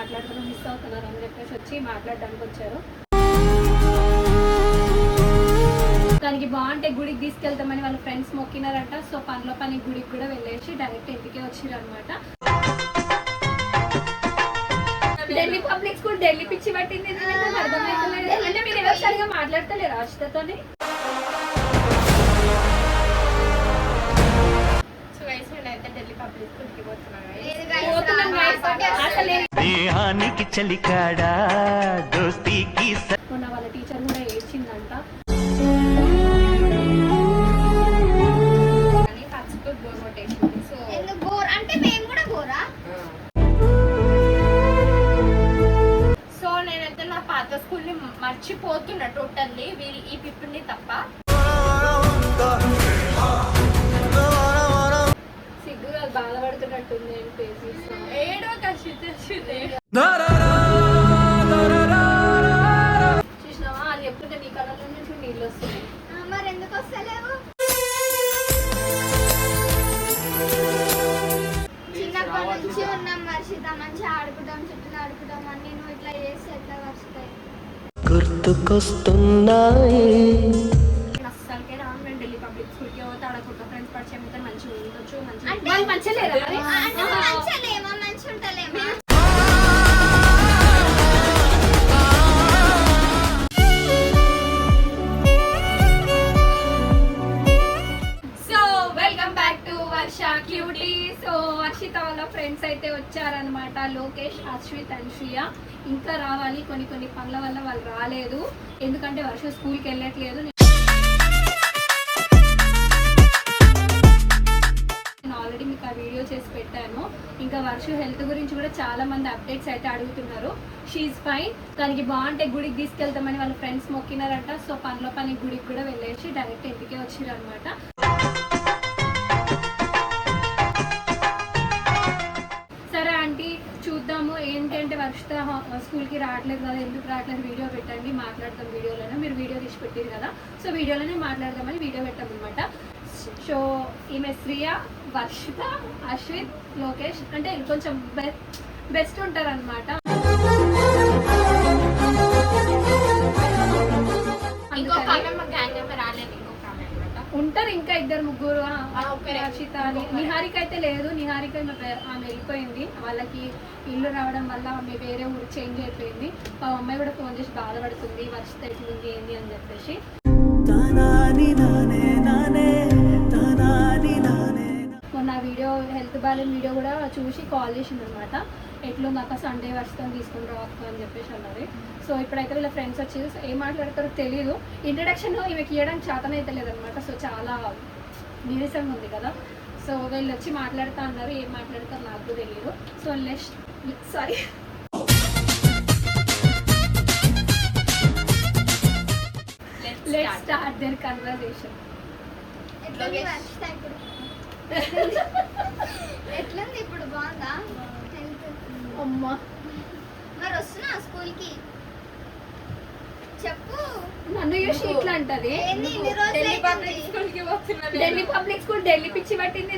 మాట్లాడుతున్నాం, మిస్ అవుతున్నారు అని చెప్పేసి వచ్చి మాట్లాడడానికి వచ్చారు. దానికి బాగుంటే గుడికి తీసుకెళ్తామని వాళ్ళ ఫ్రెండ్స్ మొక్కినారంట. సో పనిలో పని గుడికి కూడా వెళ్ళేసి డైరెక్ట్ ఇంటికే వచ్చిర్రు అనమాట. ఢిల్లీ పబ్లిక్ స్కూల్ ఢిల్లీ పిచ్చి పట్టింది, అర్థమవుతలేదు. అంటే మీరు ఎవరు సరిగా మాట్లాడతలేరు ఆశతోని. మొన్న వాళ్ళ టీచర్ కూడా ఏడ్చిందంట. సో నేనైతే నా పాత స్కూల్ ని మర్చిపోతున్నా టోటల్లీ, ఈ పిప్పుని తప్ప. సిగ్గు బాధపడుతున్నట్టుంది ఏడో చూసినావా అది చెప్తుంటే నీ కళ్ళ నుంచి నీళ్ళు వస్తున్నాయి. మరి ఎందుకు వస్తలేవు? చిన్నప్పటి నుంచి ఉన్నాం వర్షిత, మంచిగా ఆడుకుంటాం, చుట్టూ ఆడుకుంటాం అని నువ్వు ఇట్లా చేస్తే ఎట్లా వర్షితాయి? గుర్తుకొస్తున్నాయి. అస్సలకే రాను నేను ఢిల్లీ పబ్లిక్ స్కూల్కి పోతే ఆడ కొత్త ఫ్రెండ్స్ పరిచయం అయితే మంచిగా ఉండొచ్చు. వాళ్ళు మంచిగా లేరా? మంచిగా ఉంటలేమా? సో వర్షిత వాళ్ళ ఫ్రెండ్స్ అయితే వచ్చారనమాట, లోకేష్, అశ్విత్ అండ్ శ్రియ. ఇంకా రావాలి, కొన్ని పనుల వల్ల వాళ్ళు రాలేదు. ఎందుకంటే వర్ష స్కూల్కి వెళ్ళట్లేదు. నేను ఆల్రెడీ మీకు ఆ వీడియో చేసి పెట్టాను. ఇంకా వర్ష హెల్త్ గురించి కూడా చాలా మంది అప్డేట్స్ అయితే అడుగుతున్నారు. షీఈ్ ఫైన్. దానికి బాగుంటే గుడికి తీసుకెళ్తామని వాళ్ళ ఫ్రెండ్స్ మొక్కినారంట. సో పనిలో పని గుడికి కూడా వెళ్ళేసి డైరెక్ట్ ఇంటికే వచ్చిర్రు అనమాట. సరే ఆంటీ చూద్దాము ఏంటంటే వర్షిత స్కూల్కి రావట్లేదు కదా, ఎందుకు రావట్లేదు, వీడియో పెట్టండి మాట్లాడతాం వీడియోలోనే. మీరు వీడియో తీసి పెట్టారు కదా, సో వీడియోలోనే మాట్లాడదామని వీడియో పెట్టామన్నమాట. సో ఈమె శ్రియ, వర్షిత, అశ్విత్, లోకేష్ అంటే కొంచెం బెస్ట్ ఉంటారు అనమాట. ఉంటారు ఇంకా ఇద్దరు ముగ్గురు. రక్షిత, నిహారిక అయితే లేదు. నిహారిక ఆమె వెళ్ళిపోయింది, వాళ్ళకి ఇల్లు రావడం వల్ల ఆమె వేరే ఊరు చేంజ్ అయిపోయింది. ఆ అమ్మాయి కూడా ఫోన్ చేసి బాధపడుతుంది, వర్షిత ఎట్లుంది ఏంది అని చెప్పేసి. మొన్న వీడియో హెల్త్ బ్యాలెన్స్ వీడియో కూడా చూసి కాల్ చేసింది అనమాట. ఎట్లుంది అక్క, సండే వర్షితం తీసుకుని రావచ్చు అని చెప్పేసి అన్నారు. సో ఇప్పుడైతే వీళ్ళ ఫ్రెండ్స్ వచ్చి ఏం మాట్లాడతారో తెలియదు. ఇంట్రడక్షన్ ఈమెకి ఇవ్వడానికి చేతనైతే లేదనమాట. సో చాలా నీరసంగా ఉంది కదా. సో వీళ్ళు వచ్చి మాట్లాడుతూ అన్నారు, ఏం మాట్లాడతారు నాకు తెలియదు. So sorry let's start their conversation. ఎట్లుంది ఇప్పుడు, బాగుందా అమ్మా? మరి వస్తున్నా స్కూల్కి చెప్పు. నన్ను చూసి ఇట్లా అంటది. ఢిల్లీ పబ్లిక్ స్కూల్ ఢిల్లీ పిచ్చి పట్టింది,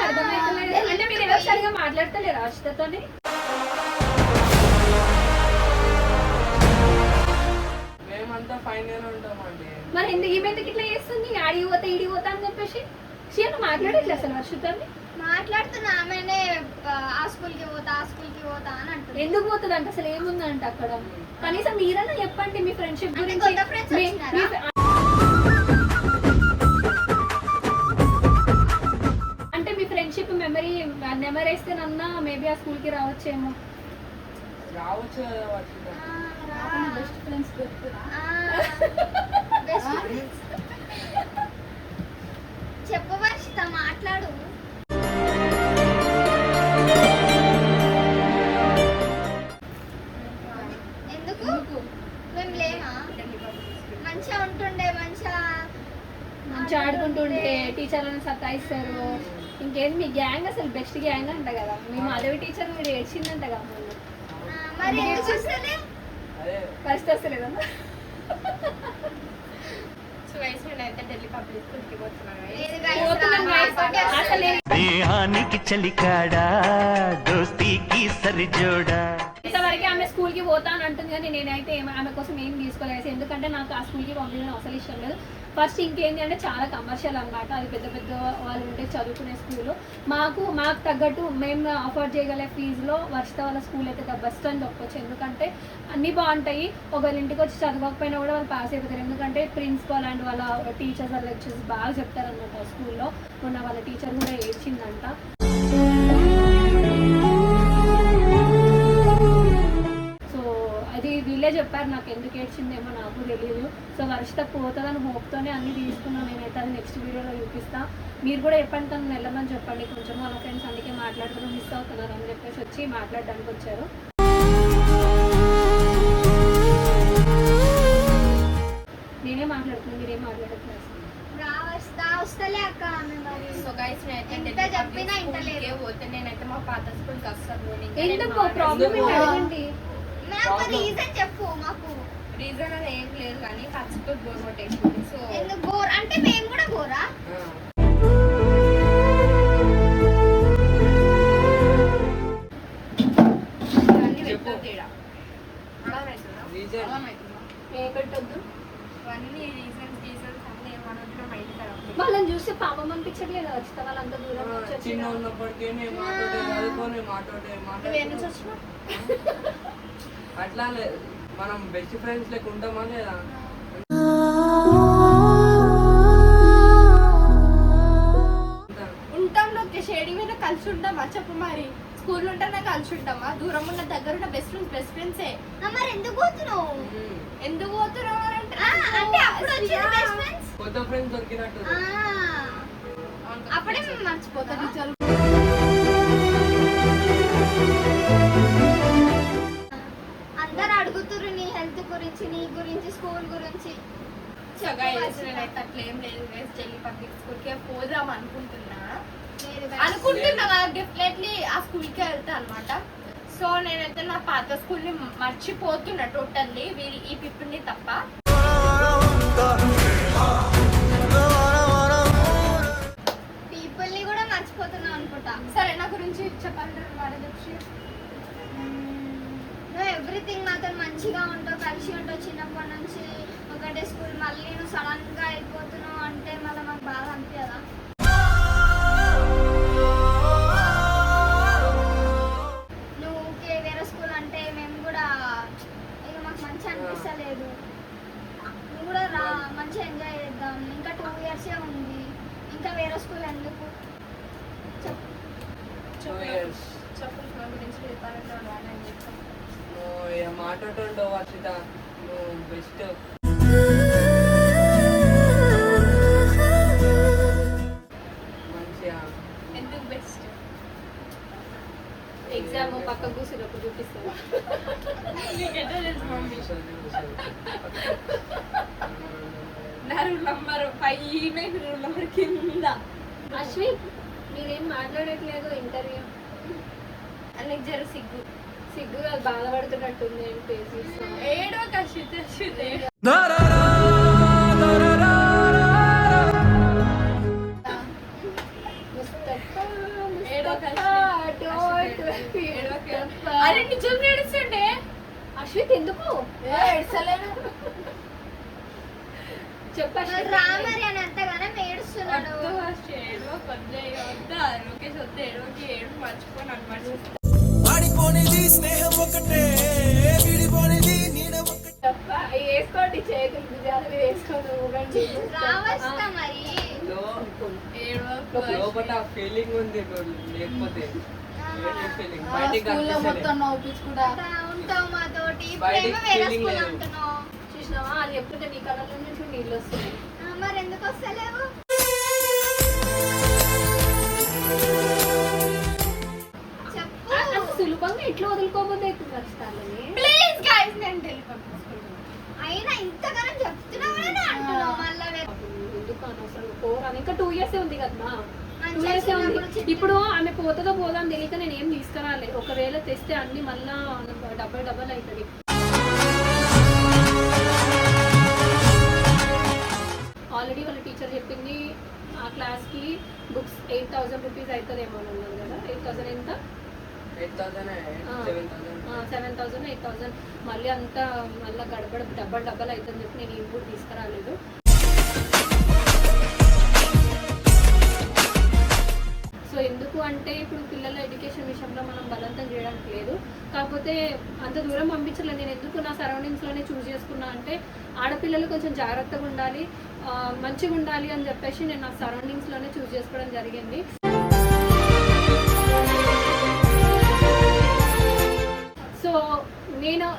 అర్థమవుతలేదు. అంటే మీరు ఎవరు సరిగా మాట్లాడతలేరు ఆశతోని. మరి ఎందుకు ఈమె ఎందుకు ఇట్లా చేస్తుంది, ఆడికి పోతా ఈడికి పోతా అని చెప్పేసి? షీను మాట్లాడట్లేదు అసలు వర్షితోని. మాట్లాడుతున్నా, ఆమెనే ఆ స్కూల్కి పోతా అని అంటుంది. ఎందుకు పోతుంది అంటే అసలు ఏముందంట అక్కడ? కనీసం మీరన్నా చెప్పండి మీ ఫ్రెండ్షిప్ గురించి. అంటే మీ ఫ్రెండ్షిప్ మెమరీ నెమరేస్తేనన్నా మేబీ ఆ స్కూల్కి రావచ్చేమో. బెస్ట్ ఫ్రెండ్స్ చెప్పు వర్షిత, మాట్లాడు. ఎందుకు మేము లేమా? మంచిగా ఉంటుండే, మంచిగా ఆడుకుంటుండే, టీచర్లను సతాయిస్తారు. ఇంకేంది మీ గ్యాంగ్ అసలు బెస్ట్ గ్యాంగ్ అంట కదా. మీ మాధవి టీచర్ మీరు ఏడ్చిందంట కదా మొన్న. మరి పరిస్థితి వస్తలేదమ్మా. ఇంతవరకు ఆమె స్కూల్కి పోతా అని అంటుంది కానీ నేనైతే ఆమె కోసం ఏం తీసుకోలేదు. ఎందుకంటే నాకు ఆ స్కూల్కి పంపించడం అసలు ఇష్టం లేదు. ఫస్ట్ ఇంకేంటి అంటే చాలా కమర్షియల్ అనమాట. అది పెద్ద పెద్ద వాళ్ళు ఉంటే చదువుకునే స్కూలు. మాకు తగ్గట్టు మేము అఫోర్డ్ చేయగల ఫీజులో వర్షిత వాళ్ళ స్కూల్ అయితే ద బెస్ట్ అని చెప్పొచ్చు. ఎందుకంటే అన్నీ బాగుంటాయి. ఒకవేళ ఇంటికి వచ్చి చదవకపోయినా కూడా వాళ్ళు పాస్ అయిపోతారు. ఎందుకంటే ప్రిన్సిపల్ అండ్ వాళ్ళ టీచర్స్ వాళ్ళ లెక్చర్స్ బాగా చెప్తారనమాట స్కూల్లో. మొన్న వాళ్ళ టీచర్ కూడా ఏడ్చిందంట. అది వీళ్ళే చెప్పారు, నాకు ఎందుకు ఏడ్చిందేమో నాకు తెలియదు. సో వర్షిత పోతుందని హోప్తోనే అన్ని తీసుకున్నాను నేనైతే. అది నెక్స్ట్ వీడియోలో చూపిస్తా. మీరు కూడా చెప్పండి, తను వెళ్ళమని చెప్పండి. కొంచెం వాళ్ళ ఫ్రెండ్స్ అందుకే మాట్లాడుతూ మిస్ అవుతున్నారు అని చెప్పేసి వచ్చి మాట్లాడడానికి వచ్చారు. నేనే మాట్లాడుతున్నాను, మీరేం మాట్లాడట్లేదు. నేనైతే మా పాత స్కూల్కి వస్తాను. ఎందుకు ప్రాబ్లం ఏంటండి? చెప్పు మాకు. రీజన్ అది ఏం లేదు కానీ ఫస్ట్ స్కూల్ బోర్ కొట్టేసింది. సో ఎందుకు బోర్ అంటే మేము కూడా బోరా? వాళ్ళని చూస్తే పాపం అనిపించట్లేదు వచ్చిన వాళ్ళంతా దూరం చిన్న ఉన్నప్పటికీ అట్లా లేదు. మనం బెస్ట్ ఫ్రెండ్స్ లెక్క ఉంటామా లేదా? ఉంటాం. షేడింగ్ మీద కలిసి ఉంటామా చెప్పు మరి? స్కూల్ ఉంటేనే కలిసి ఉంటామా? దూరం ఉన్న దగ్గర ఉన్న బెస్ట్ ఫ్రెండ్సే. మరి ఎందుకు పోతున్నావు? ఎందుకు పోతున్నావు అంటే అప్పుడు వచ్చిన బెస్ట్ ఫ్రెండ్స్, కొత్త ఫ్రెండ్స్ దొరికినట్టు. అప్పుడే మేము మర్చిపోతాం. అందరు అడుగుతుర్రు నీ హెల్త్ గురించి, నీ గురించి, స్కూల్ గురించి. నేనైతే అట్లా ఏం లేదు. చెల్లి పబ్లిక్ స్కూల్కే పోదాం అనుకుంటున్నా కదా. డెఫినెట్లీ ఆ స్కూల్కే వెళ్తా అనమాట. సో నేనైతే నా పాత స్కూల్ని మర్చిపోతున్నా టోటల్లీ, ఈ పిప్పుని తప్ప. పీపుల్ని కూడా మర్చిపోతున్నా అనుకుంటా. సరే, నా గురించి చెప్పండి. నువ్వు ఎవ్రీథింగ్ నాతో మంచిగా ఉంటావు, కలిసి ఉంటావు చిన్నప్పటి నుంచి. ఒకటే స్కూల్, మళ్ళీ నువ్వు సడన్ గా అయిపోతున్నావు అంటే మళ్ళీ మాకు బాగా అనిపించదా? నువ్వు వేరే స్కూల్ అంటే మేము కూడా ఇక మాకు మంచిగా అనిపిస్తలేదు. నువ్వు కూడా రా, మంచిగా ఎంజాయ్ చేద్దాం. ఇంకా 2 years ఉంది. ఇంకా వేరే స్కూల్ ఎందుకు చెప్పు. చెప్పు నా గురించి చెప్పాలంటే మాట్లాడుతుండవు వర్షిత, నువ్వు బెస్ట్. మంచిగా ఎందుకు బెస్ట్? ఎగ్జామ్ పక్క కూర్చున్నప్పుడు చూపిస్తాను. నా రూల్ నంబర్ పైన, రూల్ నంబర్ కింద. అశ్విన్, మీరేం మాట్లాడట్లేదు ఇంటర్వ్యూ. అన్నకి జర సిగ్గు అది బాధపడుతున్నట్టుంది. నేను ఫేస్ ఏడో కషిత అరే నిజం ఏడుస్తుండే. అశ్విత్ ఎందుకు ఏడ్చలేను చెప్పండి. రామరి అని అంతగానే ఏడుస్తున్నాడు. లోకేష్ వద్ద ఏడు మర్చిపోను అనమాట. వేసుకోండి చేతులు భుజాలు వేసుకోండి. రావస్తా మరి లోపల ఫీలింగ్ ఉంది, లేకపోతే మొత్తం నవ్వుపించుకుంటా ఉంటావు మాతోటి. అంటున్నావు చూసినావా? అది చెప్తుంటే నీ కళ్ళ నుంచి నీళ్ళు వస్తున్నాయి. మరి ఎందుకు వస్తలేవు? చెప్పు. సులభంగా ఎట్లా వదులుకోబోతే అవుతుంది. ప్లీజ్ గైస్, నేను వెళ్ళిపోతాను. అయినా ఇంతగానం చెప్తున్నావు అంటున్నావు మళ్ళీ. ఎందుకు అనవసరం పోరాను. ఇంకా 2 years ఉంది కదా. 2 years ఉంది. ఇప్పుడు ఆమె పోతుందో పోదో అని తెలియక నేను ఏం తీసుకురాలి. ఒకవేళ తెస్తే అన్ని మళ్ళా డబల్ అవుతుంది. ఆల్రెడీ వాళ్ళ టీచర్ చెప్పింది ఆ క్లాస్కి బుక్స్ 8,000 రూపీస్ అవుతుందేమో అన్నారు కదా. 8,000 ఎంత? 8,000 7,000 7,000 8,000 మళ్ళీ అంతా మళ్ళీ గడపడ డబ్బలు అవుతుంది చెప్పి నేను ఇన్పుట్ తీసుకురాలేదు. సో ఎందుకు అంటే ఇప్పుడు పిల్లల ఎడ్యుకేషన్ విషయంలో మనం బలవంతం చేయడానికి లేదు. కాకపోతే అంత దూరం పంపించలేదు. నేను ఎందుకు నా సరౌండింగ్స్లోనే చూస్ చేసుకున్నా అంటే ఆడపిల్లలు కొంచెం జాగ్రత్తగా ఉండాలి, మంచిగా ఉండాలి అని చెప్పేసి నేను నా సరౌండింగ్స్లోనే చూస్ చేసుకోవడం జరిగింది. సో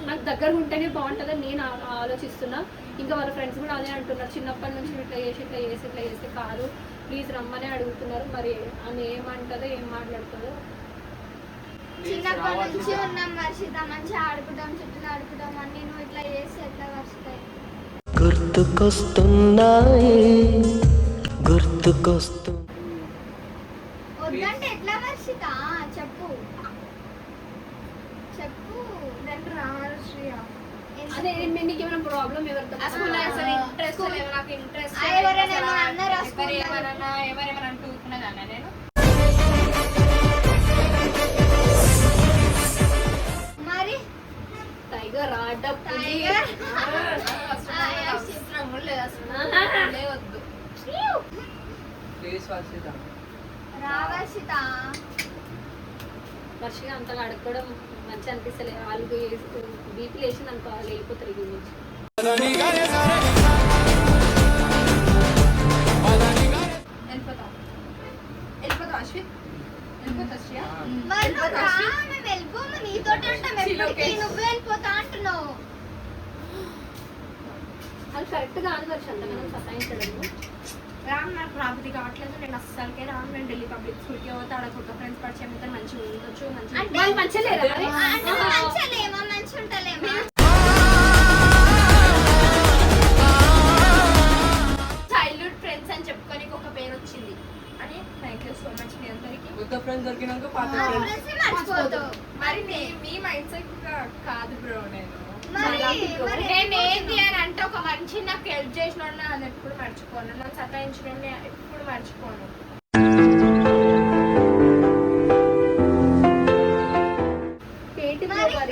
నాకు దగ్గర ఉంటేనే బాగుంటుందని నేను ఆలోచిస్తున్నా. ఇంకా వాళ్ళ ఫ్రెండ్స్ కూడా అదే అంటున్నారు, చిన్నప్పటి నుంచి ఇట్లా చేస్తే కాదు, ప్లీజ్ రమ్మనే అడుగుతున్నారు. మరి ఆమె ఏమంటుందో ఏం మాట్లాడుతుందో. చిన్నప్పటి నుంచి ఉన్నాం వర్షిత, మంచిగా ఆడుకుంటాం, చుట్టూ ఆడుకుంటాం అని నువ్వు ఇట్లా చేస్తే ఎట్లా వర్షిత? వద్దంటే ఎట్లా వర్షిత? చెప్పు అదే నీకు ఏమైనా ప్రాబ్లం ఎవరితో? అసలు ఇంట్రెస్ట్ లేదు, నాకు ఇంట్రెస్ట్ ఎవరేమన్నా అంటూ ఊరుకునేదాన్నా నేను. మరి టైగర్ టైగర్ వద్దు. ప్లీజ్ వర్షిత రా వర్షిత. వర్షగా అంతగా అడుక్కోవడం మంచి అనిపిస్తలేదు. వాళ్ళు బీపీ లేచింది అనుకో, వాళ్ళు వెళ్ళిపోతారు ఈ నుంచి. వెళ్ళిపోతాం అశ్విత్, వెళ్ళిపోతా శ్రేయ. మరి నువ్వు రా, మేము వెళ్ళిపోము, నీతోటి ఉంటాం ఎప్పటికీ. నువ్వు వెళ్ళిపోతా అంటున్నావు. అది కరెక్ట్ కాదు వర్షం అంతగా సతాయించడము. రామ్ నాకు ప్రాపర్టీ కావట్లేదు, నేను అస్సలకే రామ్. నేను ఢిల్లీ పబ్లిక్ స్కూల్కి పోతే ఆడ కొత్త ఫ్రెండ్స్ పరిచయం అయితే మంచిగా ఉండొచ్చు, అంటే వాళ్ళు మంచిగా లేరా? అంటే మంచిగా లేమా, మంచిగా ఉంటలేమా? చైల్డ్హుడ్ ఫ్రెండ్స్ అని చెప్పుకొని ఒక పేరు వచ్చింది అని. థ్యాంక్ యూ సో మచ్ మీ అందరికి. కొత్త ఫ్రెండ్స్ దొరికినాక పాత ఆ ఫ్రెండ్స్ ఫ్రెండ్స్ మర్చిపోతావు. మరి మీ మైండ్ సెట్ కాదు బ్రో. మరి నేను ఏంటి అని అంటే ఒక మనిషి నాకు హెల్ప్ చేసిన అది ఎప్పుడు మర్చిపోను, నన్ను సతాయించిన ఎప్పుడు మర్చిపోను.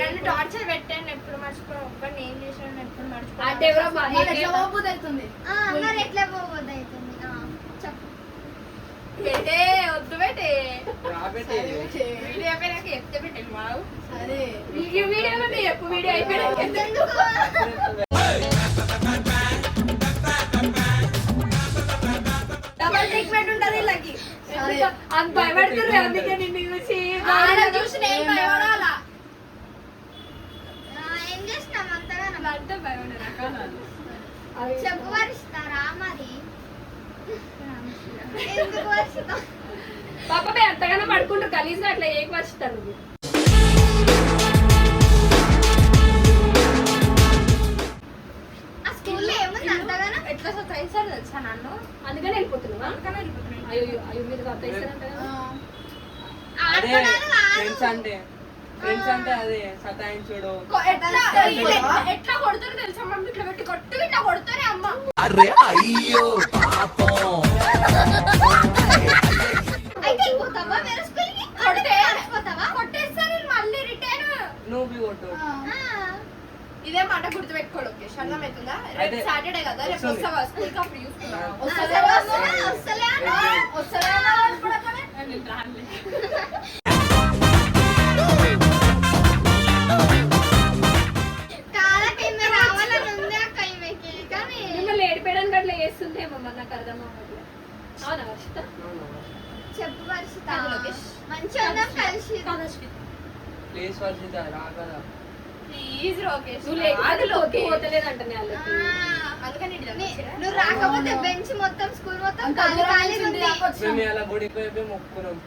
నన్ను టార్చర్ పెట్టాను ఎప్పుడు మర్చిపోను, ఒక్కడిని ఏం చేసిన ఎప్పుడు మర్చిపోను. అంటే ఎవరో మరి ఎట్లా పోబోద్దు అవుతుంది? చెప్పు. పెట్టే వద్దు పెట్టే రాబెట్టే వీడియో అయిపోయినాక చెప్తే పెట్టండి బాగు. అదే వీడియో చెప్పు, వీడియో అయిపోయినాక ఎందుకు? డబల్ ట్రీట్మెంట్ ఉంటుంది వీళ్ళకి. అంత భయపడుతున్నారు అందుకే నిన్ను చూసి. చూసి నేను భయపడాలా? ఏం చేసినాం అంతగా? అంటే భయపడరా? చెప్పు వర్షిత, రా మరి. ఎందుకు వర్షిత? పాప అంతగానో పడుకుంటారు కలిసి అట్లా ఏం వర్షితారు నువ్వు. ఆ స్కూల్లో ఏముంది అంతగానో? ఎట్లా సతాయిస్తారు తెలుసా నన్ను? అందుకని వెళ్ళిపోతున్నావా? అందుకనే వెళ్ళిపోతున్నాను. అయ్యో మీరు సతాయిస్తారంట కదా. అదే ఆడుకోవడానికి కాదు. ఫ్రెండ్స్ అంటే అదే సతాయించుడు. ఎట్లా కొడతారు తెలుసా? మమ్మీ ఇట్లా పెట్టి కొట్టు, ఇట్లా కొడతారే అమ్మ. అరే అయ్యో పాపం. అయితే వెళ్ళిపోతావా వేరే స్కూల్కి? వెళ్ళిపోతావా? కొట్టేస్తారు మళ్ళీ రిటర్న్. నువ్వు కొట్టు. ఇదే మాట గుర్తు పెట్టుకోడు. ఓకే అర్థమవుతుందా? రేపు అయితే సాటర్డే కదా, రేపు వస్తుంది. వస్తావా స్కూల్ కి? అప్పుడు చూసుకున్నావా? వస్తలే నేను రానులే. కాలకి రావాలని ఉంది అక్క ఈమెకి, కానీ మిమ్మల్ని ఏడిపోయడానికి అట్లా చేస్తుందేమో మరి నాకు అర్థం అవ్వట్లేదు. అవునా వర్షిత? చెప్పు వర్షిత. కాదు లోకేష్. మంచిగా ఉన్నాం కలిసి. ప్లీజ్ వర్షిత రా కదా. ప్లీజ్ లోకేష్. నువ్వు లేకపోతే పోతలేదంటనే వాళ్ళకి. అందుకని ఇటు దగ్గర వచ్చారా? నువ్వు రాకపోతే బెంచ్ మొత్తం స్కూల్ మొత్తం ఖాళీ ఖాళీగా ఉంది. మేము అలా గుడికి పోయి మొక్కున్నాం.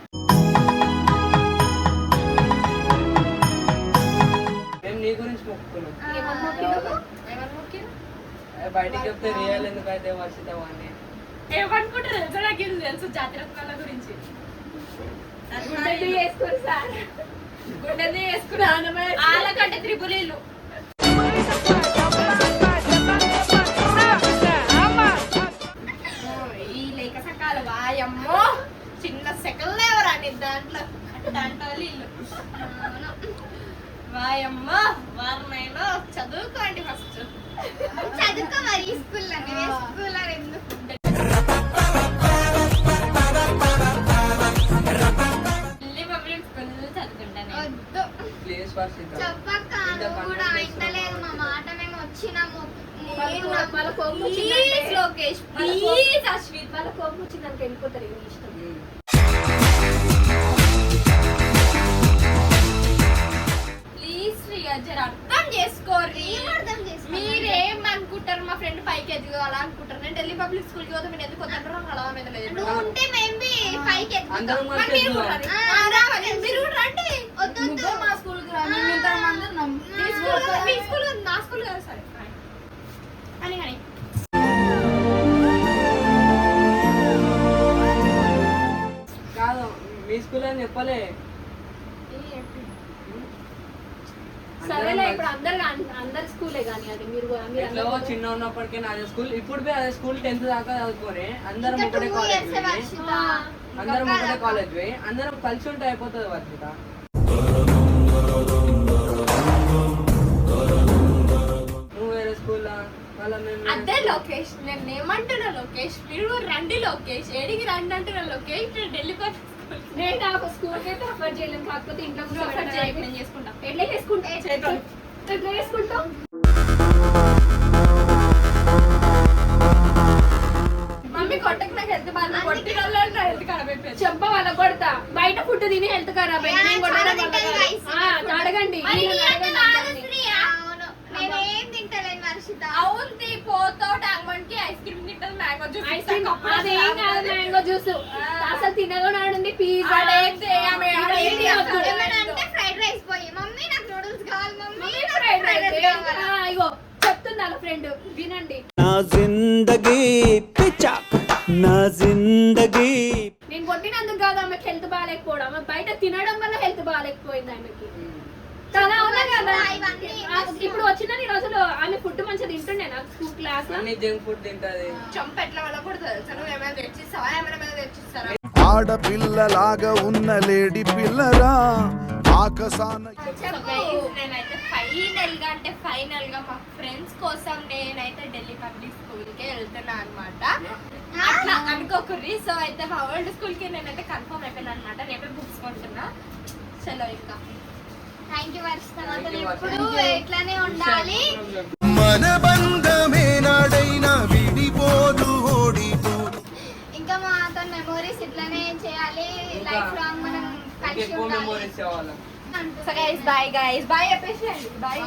మేము నీ గురించి మొక్కున్నాం. ఏమన్నా మొక్కినావు? ఏమని మొక్కిరు? బయటికి చెప్తే రియల్ ఎందుకైతే వర్షిత వాడిని ఏమనుకుంటారు తెలుసా? నాకు ఇది తెలుసు జాతిరత్నాల గురించి. గుడ్డెద్దు చేసుకోరు సార్. గుండెది వేసుకున్నాను వాళ్ళకంటే త్రిపులీలు. ఈ లేక సకాల వాయమ్మో చిన్న సెకండ్ ఎవరా దాంట్లో అలాంటి వాళ్ళు ఇల్లు అవును. వాయమ్మ వారినైనా చదువుకోండి ఫస్ట్. చదువుకో మరి ఈ స్కూల్లో స్కూల్లో ఎందుకు ఢిల్లీ పబ్లిక్ స్కూల్ చదువుకుంటాను. వద్దు ప్లీజ్ వర్షిత చెప్పక్క నువ్వు కూడా ఇంటలేదు మా మాట మేము వచ్చినాము వాళ్ళ కోపం ప్లీజ్ వచ్చిందంటే లోకేష్ ప్లీజ్ అశ్విత్ వాళ్ళ కోపం వచ్చిందంటే వెళ్ళిపోతారు మీ ఇష్టం. ప్లీజ్ శ్రీయ జర అర్థం చేసుకోర్రి. ఏం అర్థం చేసుకో మీరేం అనుకుంటారు? మా ఫ్రెండ్ పైకి ఎదగాలా అనుకుంటారు. నేను ఢిల్లీ పబ్లిక్ స్కూల్ కి పోతే మీరు ఎందుకు వద్దంటారు? నాకు అలా మీద లేదు. నువ్వు ఉంటే మేము పైకి అందరం ఎక్కుతాం. మరి మీరు కూడా రండి. రావాలి. మీరు కూడా రండి. వద్దు మా స్కూల్ కి రండి. మేము ఇంతమంది ఉన్నాం. మీ స్కూల్ కాదు, మీ స్కూల్ కాదు, నా స్కూల్ కాదు. సరే అని కానీ కాదు మీ స్కూల్ అని చెప్పలే. సరేలే ఇప్పుడు అందరి స్కూలే కానీ అది మీరు ఎట్లా చిన్న ఉన్నప్పటికీ అదే స్కూల్, ఇప్పుడు పోయి అదే స్కూల్ 10th దాకా చదువుకొని అందరం ఇంకా ఒకటే 2 కాలేజ్ years వర్షిత. అందరం ఒకటే కాలేజ్ పోయి అందరం కలిసి ఉంటే అయిపోతుంది వర్షిత. నువ్వు వేరే స్కూల్ అదే లోకేష్. నేను ఏమంటున్నా లోకేష్, మీరు రండి లోకేష్. ఏడికి రండి అంటున్నా లోకేష్. నేను ఢిల్లీ పబ్లిక్ స్కూల్ నేను ఆ స్కూల్ కి అయితే అఫర్ చేయలేను, కాకపోతే ఇంట్లో ఆఫర్ చేయకు, నేను చేసుకుంటా. ఎట్లా చేసుకుంటా ఎట్లా చేసుకుంటాం? మమ్మీ కొట్టకు, నాకు హెల్త్ బాగా కొట్టిన వాళ్ళు నా హెల్త్ ఖరాబ్ అయిపోయింది. చెప్ప వాళ్ళ కొడతా. బయట ఫుడ్ తిని హెల్త్ ఖరాబ్ అయింది. నేను కొట్టడం చాలా వల్ల తింటారు కాదు. guys. అడగండి మరి నేను నీ అంత అడగను కాదు అందరినీ. శ్రీయ. అవును నేనేం తింటలేను వర్షిత. అవును తీ, పోతావు టాంగ్మన్ కి ఐస్ క్రీమ్ తింటావు, మ్యాంగో జ్యూస్ ఐస్ క్రీమ్ అదేం కాదు, మ్యాంగో జ్యూస్ అసలు తినగా ఉంది. పిజ్జా ఏమైనా అంటే ఫ్రైడ్ రైస్ పోయి మమ్మీ నాకు నూడిల్స్ కావాలి మమ్మీ నాకు ఫ్రైడ్ fried rice రైస్ కావాలి. ఇగో చెప్తుంది వాళ్ళ ఫ్రెండ్ వినండి. నా జిందగీ పిచ్చాక్, నా జిందగీ నేను కొట్టినందుకు కాదు ఆమెకి హెల్త్ బాగాలేకపోవడం, ఆమె బయట తినడం వల్ల హెల్త్ బాగాలేకపోయింది ఆమెకి. కదా అవునా కదా? ఇప్పుడు వచ్చిన రోజులు ఆమె ఫుడ్ మంచిగా తింటుండే నాకు స్కూల్ క్లాస్ లో. అన్ని జంక్ ఫుడ్ తింటది. చంప ఎట్లా వల్ల కూడా తెలుసా? నువ్వు ఏమైనా తెచ్చిస్తావా? ఏమైనా తెచ్చిస్తారా? ఆడపిల్లలాగా ఉన్న లేడీ పిల్లరా ఆకసాన నేనైతే ఫైనల్ గా మా ఫ్రెండ్స్ కోసం నేనైతే ఢిల్లీ పబ్లిక్ స్కూల్ కి వెళ్తున్నా అనమాట. అట్లా అనుకోకుర్రి. సో అయితే మా ఓల్డ్ స్కూల్ కి నేనైతే కన్ఫర్మ్ అయిపోయినా అనమాట. రేపే బుక్స్ కొంటున్నా. చలో ఇంకా థ్యాంక్ యూ వర్షిత. మాతో ఎప్పుడు ఇట్లానే ఉండాలి. మన బంధమే నాడైనా విడిపోదు ఓడిపోదు. ఇంకా మాతో మెమోరీస్ ఇట్లానే చేయాలి. లైఫ్ లాంగ్ మనం కలిసి ఎక్కువ ఉండాలి. మెమోరీస్ కావాలి. సో గైస్ బాయ్, బాయ్ చెప్పేసి బాయ్.